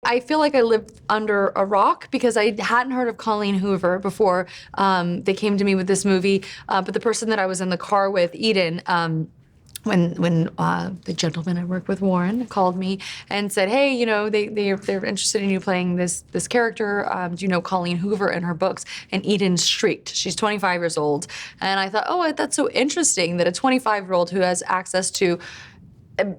I feel like I lived under a rock because I hadn't heard of Colleen Hoover before they came to me with this movie. But the person that I was in the car with, Eden, when the gentleman I work with, Warren, called me and said, "Hey, you know, they're interested in you playing this character. Do you know Colleen Hoover and her books?" And Eden shrieked. She's 25 years old, and I thought, oh, that's so interesting that a 25-year-old who has access to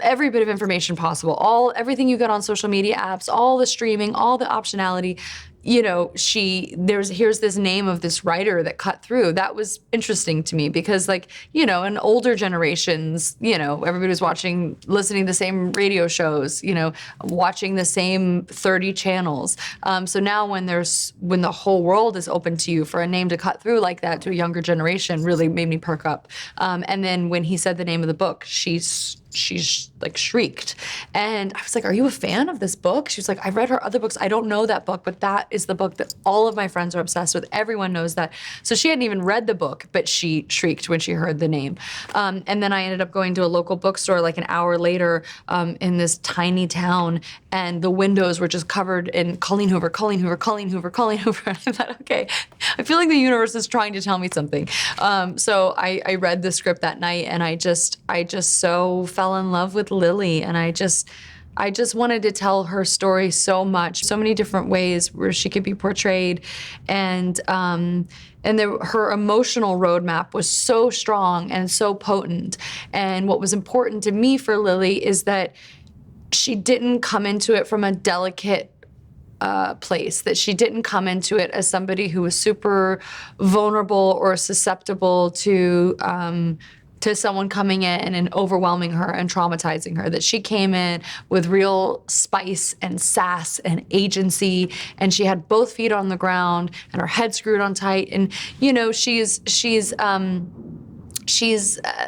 every bit of information possible, everything you get on social media apps, all the streaming, all the optionality. You know, here's this name of this writer that cut through. That was interesting to me because, like, you know, in older generations, you know, everybody was listening to the same radio shows, you know, watching the same 30 channels. So now when the whole world is open to you, for a name to cut through like that to a younger generation really made me perk up. And then when he said the name of the book, she's like shrieked. And I was like, "Are you a fan of this book?" She was like, "I've read her other books. I don't know that book, but that is the book that all of my friends are obsessed with. Everyone knows that." So she hadn't even read the book, but she shrieked when she heard the name. And then I ended up going to a local bookstore like an hour later in this tiny town, and the windows were just covered in Colleen Hoover, Colleen Hoover, Colleen Hoover, Colleen Hoover. And I thought, okay, I feel like the universe is trying to tell me something. So I read the script that night, and I just so fell in love with Lily, and I just wanted to tell her story so much, so many different ways where she could be portrayed, and her emotional roadmap was so strong and so potent. And what was important to me for Lily is that she didn't come into it from a delicate place, that she didn't come into it as somebody who was super vulnerable or susceptible to someone coming in and overwhelming her and traumatizing her, that she came in with real spice and sass and agency, and she had both feet on the ground and her head screwed on tight. And, you know, she's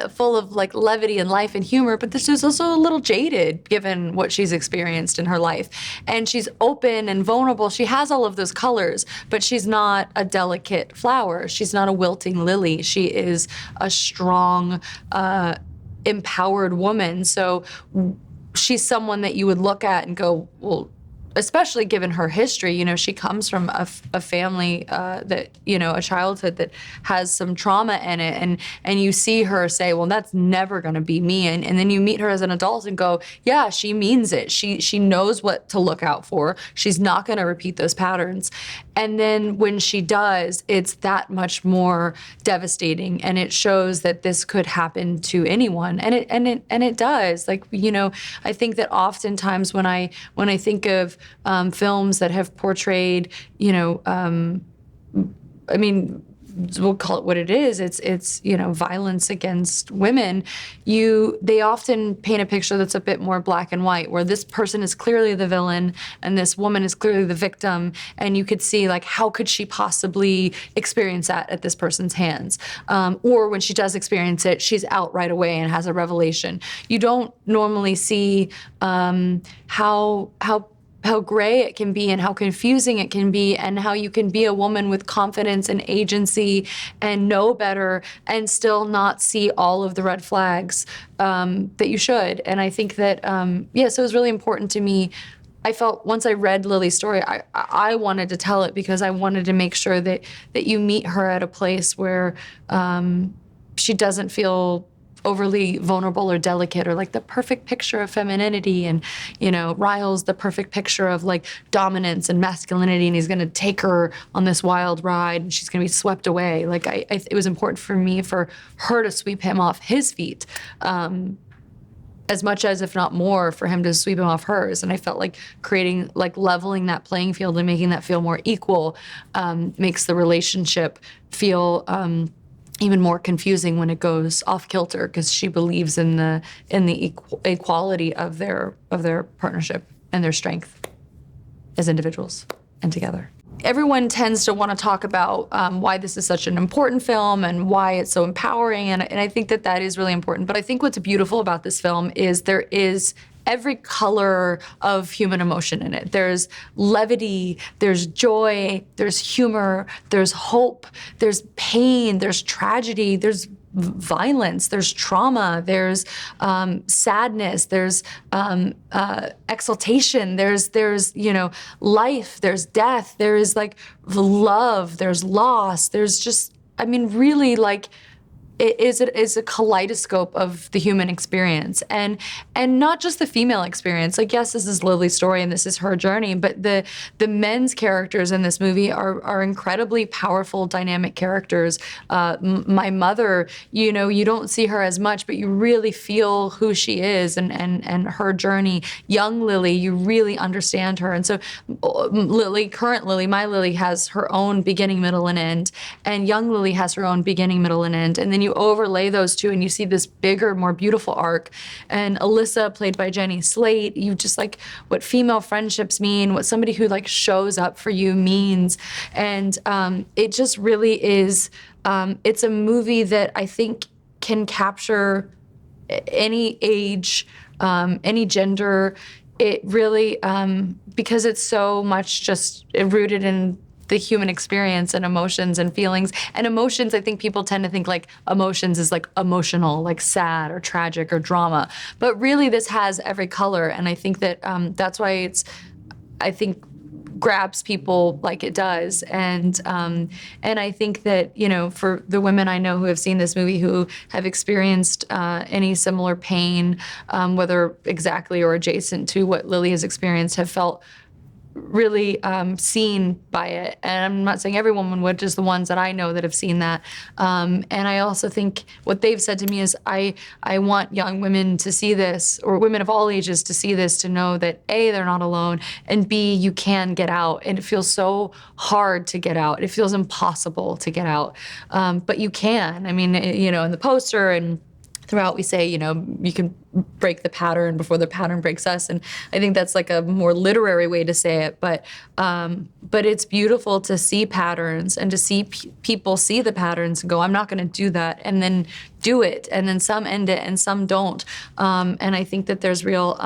full of like levity and life and humor, but she's also a little jaded given what she's experienced in her life. And she's open and vulnerable. She has all of those colors, but she's not a delicate flower. She's not a wilting lily. She is a strong, empowered woman. So she's someone that you would look at and go, well, especially given her history, you know, she comes from a family that, you know, a childhood that has some trauma in it, and you see her say, well, that's never going to be me, and then you meet her as an adult and go, yeah, she means it. She knows what to look out for. She's not going to repeat those patterns. And then when she does, it's that much more devastating, and it shows that this could happen to anyone, and it does. Like, you know, I think that oftentimes when I think of films that have portrayed, you know, I mean, we'll call it what it is. It's you know, violence against women. They often paint a picture that's a bit more black and white, where this person is clearly the villain and this woman is clearly the victim, and you could see, like, how could she possibly experience that at this person's hands? Or when she does experience it, she's out right away and has a revelation. You don't normally see how gray it can be and how confusing it can be, and how you can be a woman with confidence and agency and know better and still not see all of the red flags that you should. And I think that, so it was really important to me. I felt once I read Lily's story, I wanted to tell it because I wanted to make sure that you meet her at a place where she doesn't feel overly vulnerable or delicate, or like the perfect picture of femininity. And, you know, Ryle's the perfect picture of like dominance and masculinity, and he's going to take her on this wild ride and she's going to be swept away. Like, it was important for me for her to sweep him off his feet, as much as, if not more, for him to sweep him off hers. And I felt like creating, like, leveling that playing field and making that feel more equal makes the relationship feel even more confusing when it goes off kilter, because she believes in the equality of their partnership and their strength as individuals and together. Everyone tends to want to talk about why this is such an important film and why it's so empowering, and I think that is really important. But I think what's beautiful about this film is there is every color of human emotion in it. There's levity, there's joy, there's humor, there's hope, there's pain, there's tragedy, there's violence, there's trauma, there's sadness, there's exaltation, there's life, there's death, there is like love, there's loss, there's just, I mean, really, like, it is a kaleidoscope of the human experience, and not just the female experience. Like, yes, this is Lily's story and this is her journey, but the men's characters in this movie are incredibly powerful, dynamic characters. My mother, you don't see her as much, but you really feel who she is and her journey. Young Lily, you really understand her, and so current Lily, my Lily, has her own beginning, middle, and end, and young Lily has her own beginning, middle, and end, and then you overlay those two and you see this bigger, more beautiful arc. And Alyssa, played by Jenny Slate, you just like what female friendships mean, what somebody who like shows up for you means. And it just really is, it's a movie that I think can capture any age, any gender. It really, because it's so much just rooted in the human experience and emotions and feelings. And emotions, I think people tend to think like emotions is like emotional, like sad or tragic or drama. But really this has every color. And I think that that's why I think, grabs people like it does. And I think that, for the women I know who have seen this movie, who have experienced any similar pain, whether exactly or adjacent to what Lily has experienced, have felt really seen by it. And I'm not saying every woman would, just the ones that I know that have seen that. And I also think what they've said to me is I want young women to see this, or women of all ages to see this, to know that A, they're not alone, and B, you can get out. And it feels so hard to get out. It feels impossible to get out. But you can. I mean, in the poster and throughout we say, you can break the pattern before the pattern breaks us. And I think that's like a more literary way to say it. But it's beautiful to see patterns and to see people see the patterns and go, I'm not going to do that, and then do it. And then some end it and some don't. And I think that there's real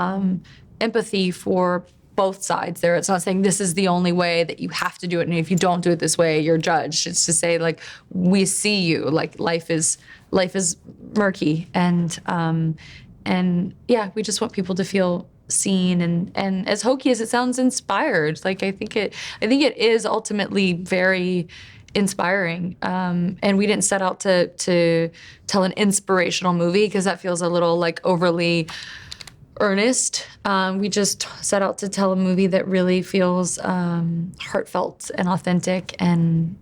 empathy for both sides there. It's not saying this is the only way, that you have to do it, and if you don't do it this way, you're judged. It's to say, like, we see you, like, life is murky, and yeah, we just want people to feel seen, and as hokey as it sounds, inspired. Like, I think it is ultimately very inspiring. And we didn't set out to tell an inspirational movie, because that feels a little like overly earnest. We just set out to tell a movie that really feels heartfelt and authentic, and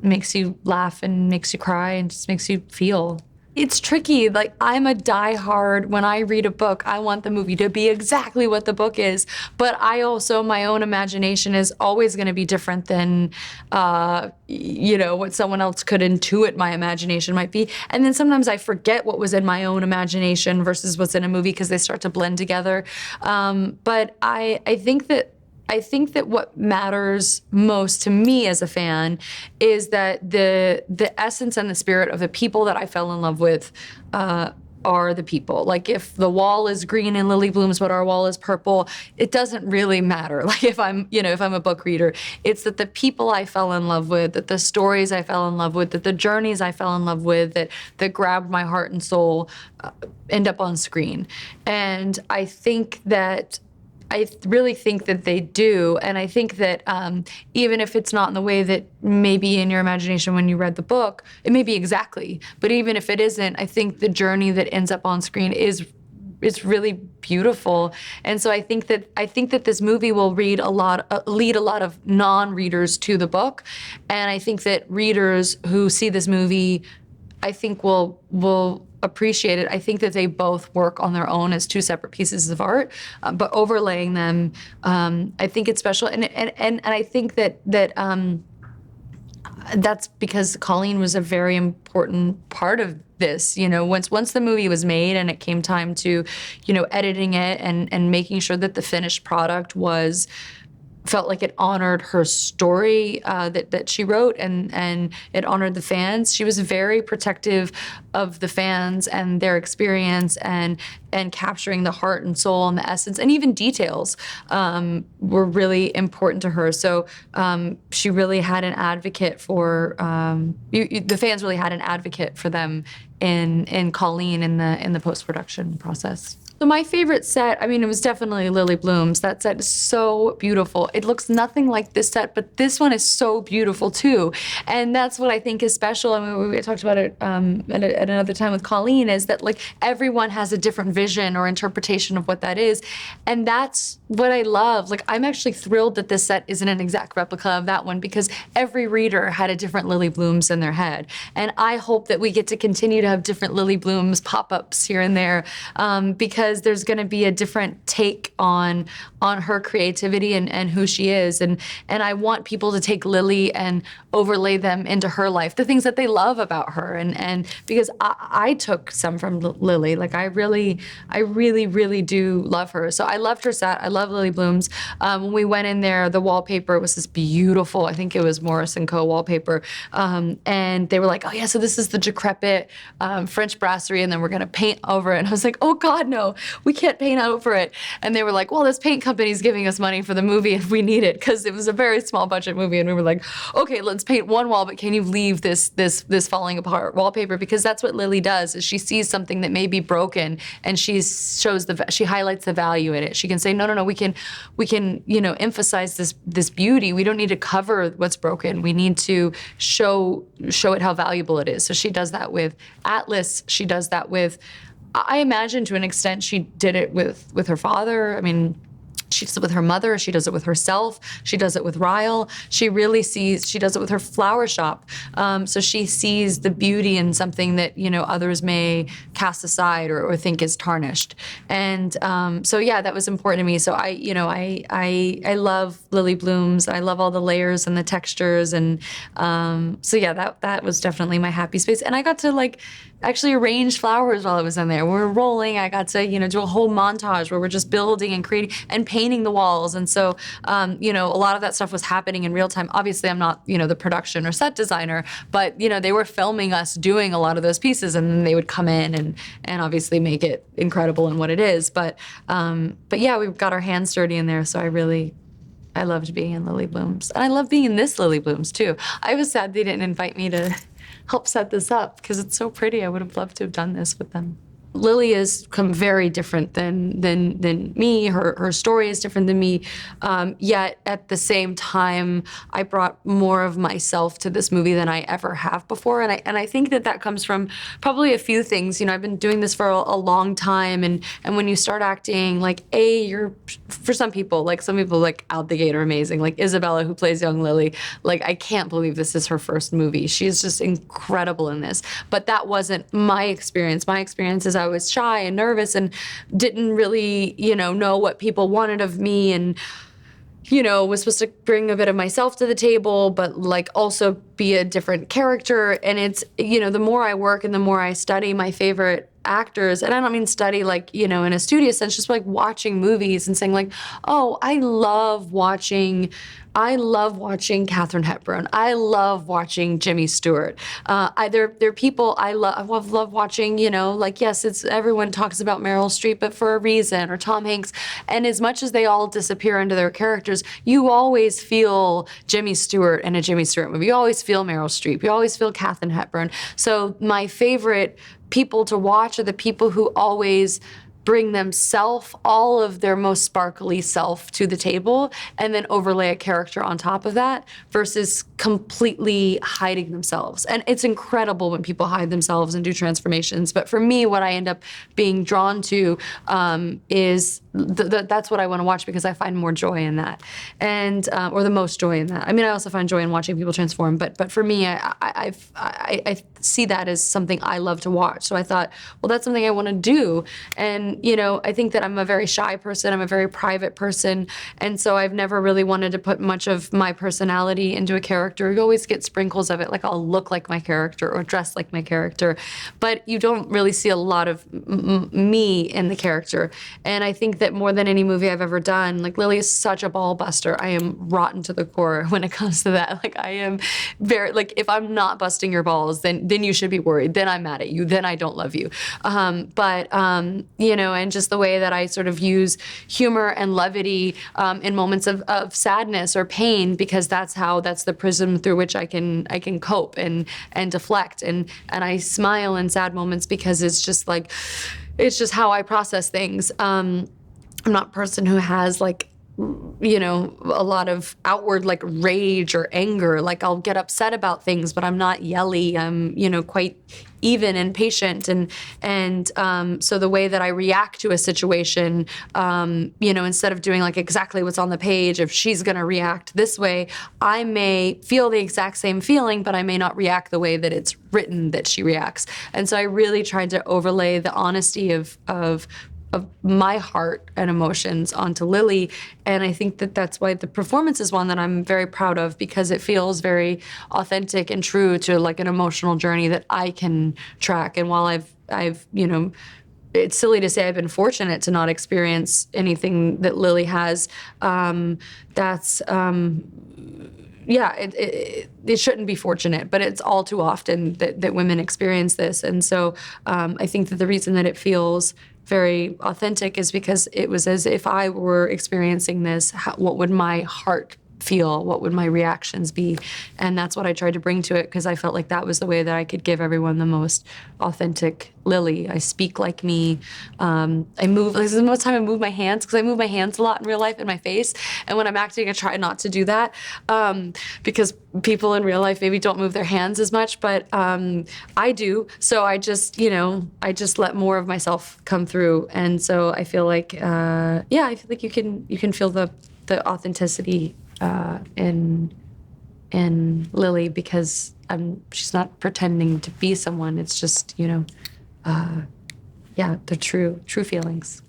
makes you laugh and makes you cry and just makes you feel. It's tricky. Like, I'm a diehard. When I read a book, I want the movie to be exactly what the book is. But I also, my own imagination is always going to be different than, what someone else could intuit my imagination might be. And then sometimes I forget what was in my own imagination versus what's in a movie, because they start to blend together. But I think that what matters most to me as a fan is that the essence and the spirit of the people that I fell in love with are the people. Like, if the wall is green and lily blooms, but our wall is purple, it doesn't really matter. Like, if I'm a book reader, it's that the people I fell in love with, that the stories I fell in love with, that the journeys I fell in love with, that grabbed my heart and soul, end up on screen. And I really think that they do, and I think that even if it's not in the way that maybe in your imagination when you read the book, it may be exactly, but even if it isn't, I think the journey that ends up on screen is really beautiful. And so I think that this movie will lead a lot of non-readers to the book, and I think that readers who see this movie, I think will appreciate it. I think that they both work on their own as two separate pieces of art, but overlaying them, I think it's special. And I think that that's because Colleen was a very important part of this. Once the movie was made and it came time to, editing it and making sure that the finished product was felt like it honored her story that she wrote, and it honored the fans. She was very protective of the fans and their experience, and capturing the heart and soul and the essence and even details were really important to her. So she really had an advocate for the fans really had an advocate for them in Colleen in the post-production process. So my favorite set, I mean, it was definitely Lily Bloom's. That set is so beautiful. It looks nothing like this set, but this one is so beautiful too. And that's what I think is special. I mean, we talked about it at another time with Colleen, is that like everyone has a different vision or interpretation of what that is. And that's what I love. Like, I'm actually thrilled that this set isn't an exact replica of that one, because every reader had a different Lily Bloom's in their head. And I hope that we get to continue to have different Lily Bloom's pop-ups here and there, because there's going to be a different take on her creativity and who she is, and I want people to take Lily and overlay them into her life, the things that they love about her, and because I took some from Lily. Like, I really do love her. So I loved her set. I love Lily Bloom's. When we went in there, the wallpaper was this beautiful, I think it was Morris & Co. wallpaper, and they were like, oh yeah, so this is the decrepit French brasserie, and then we're going to paint over it. And I was like, oh God, no, we can't paint over it. And they were like, well, this paint company's giving us money for the movie if we need it, because it was a very small budget movie. And we were like, okay, let's paint one wall, but can you leave this falling apart wallpaper? Because that's what Lily does, is she sees something that may be broken, and she highlights the value in it. She can say, no, we can emphasize this beauty. We don't need to cover what's broken. We need to show it how valuable it is. So she does that with Atlas. She does that with, I imagine to an extent, she did it with her father. I mean, she does it with her mother. She does it with herself. She does it with Ryle. She does it with her flower shop. So she sees the beauty in something that, others may cast aside or think is tarnished. And so yeah, that was important to me. So I love Lily Bloom's. I love all the layers and the textures. And so yeah, that was definitely my happy space. And I got to actually arrange flowers while I was in there. We were rolling. I got to, do a whole montage where we're just building and creating and painting the walls. And so, a lot of that stuff was happening in real time. Obviously, I'm not, the production or set designer, but, they were filming us doing a lot of those pieces, and then they would come in and obviously make it incredible in what it is. But yeah, we got our hands dirty in there. So I loved being in Lily Bloom's. And I love being in this Lily Bloom's too. I was sad they didn't invite me to help set this up, because it's so pretty. I would have loved to have done this with them. Lily is very different than me. Her story is different than me. Yet at the same time, I brought more of myself to this movie than I ever have before. And I think that comes from probably a few things. I've been doing this for a long time, and when you start acting, you're, for some people out the gate are amazing. Like Isabella, who plays young Lily, I can't believe this is her first movie. She's just incredible in this. But that wasn't my experience. My experience is I was shy and nervous and didn't really, know what people wanted of me, and, was supposed to bring a bit of myself to the table, but also be a different character. And it's, the more I work and the more I study my favorite actors, and I don't mean study in a studio sense, just watching movies and saying oh, I love watching Katharine Hepburn. I love watching Jimmy Stewart. There are people I love watching, yes, everyone talks about Meryl Streep, but for a reason, or Tom Hanks. And as much as they all disappear into their characters, you always feel Jimmy Stewart in a Jimmy Stewart movie. You always feel Meryl Streep. You always feel Katharine Hepburn. So my favorite people to watch are the people who always bring themselves, all of their most sparkly self to the table, and then overlay a character on top of that, versus completely hiding themselves. And it's incredible when people hide themselves and do transformations. But for me, what I end up being drawn to is that's what I want to watch, because I find more joy in that, and or the most joy in that. I mean, I also find joy in watching people transform, but for me, I see that as something I love to watch. So I thought, well, that's something I want to do. And I think that I'm a very shy person. I'm a very private person. And so I've never really wanted to put much of my personality into a character. You always get sprinkles of it, I'll look like my character or dress like my character, but you don't really see a lot of me in the character. And I think that more than any movie I've ever done. Like, Lily is such a ball buster. I am rotten to the core when it comes to that. Like, I am very, like, if I'm not busting your balls, then you should be worried. Then I'm mad at you. Then I don't love you. You know, and just the way that I sort of use humor and levity in moments of sadness or pain, because that's the prism through which I can cope and deflect. And I smile in sad moments because it's just like, it's just how I process things. I'm not a person who has, like, you know, a lot of outward, like, rage or anger. Like, I'll get upset about things, but I'm not yelly. I'm, you know, quite even and patient. And so the way that I react to a situation, you know, instead of doing, like, exactly what's on the page, if she's going to react this way, I may feel the exact same feeling, but I may not react the way that it's written that she reacts. And so I really tried to overlay the honesty of my heart and emotions onto Lily. And I think that that's why the performance is one that I'm very proud of, because it feels very authentic and true to, like, an emotional journey that I can track. And while I've, you know, it's silly to say I've been fortunate to not experience anything that Lily has, that's, yeah, it shouldn't be fortunate, but it's all too often that women experience this. And so I think that the reason that it feels very authentic is because it was as if I were experiencing this. What would my heart feel? What would my reactions be? And that's what I tried to bring to it, because I felt like that was the way that I could give everyone the most authentic Lily. I speak like me. I move, like, this is the most time I move my hands, because I move my hands a lot in real life and my face. And when I'm acting, I try not to do that, because people in real life maybe don't move their hands as much, but I do. So I just, you know, I just let more of myself come through. And so I feel like, yeah, I feel like you can feel the authenticity in Lily, because she's not pretending to be someone. It's just, you know, yeah, the true feelings.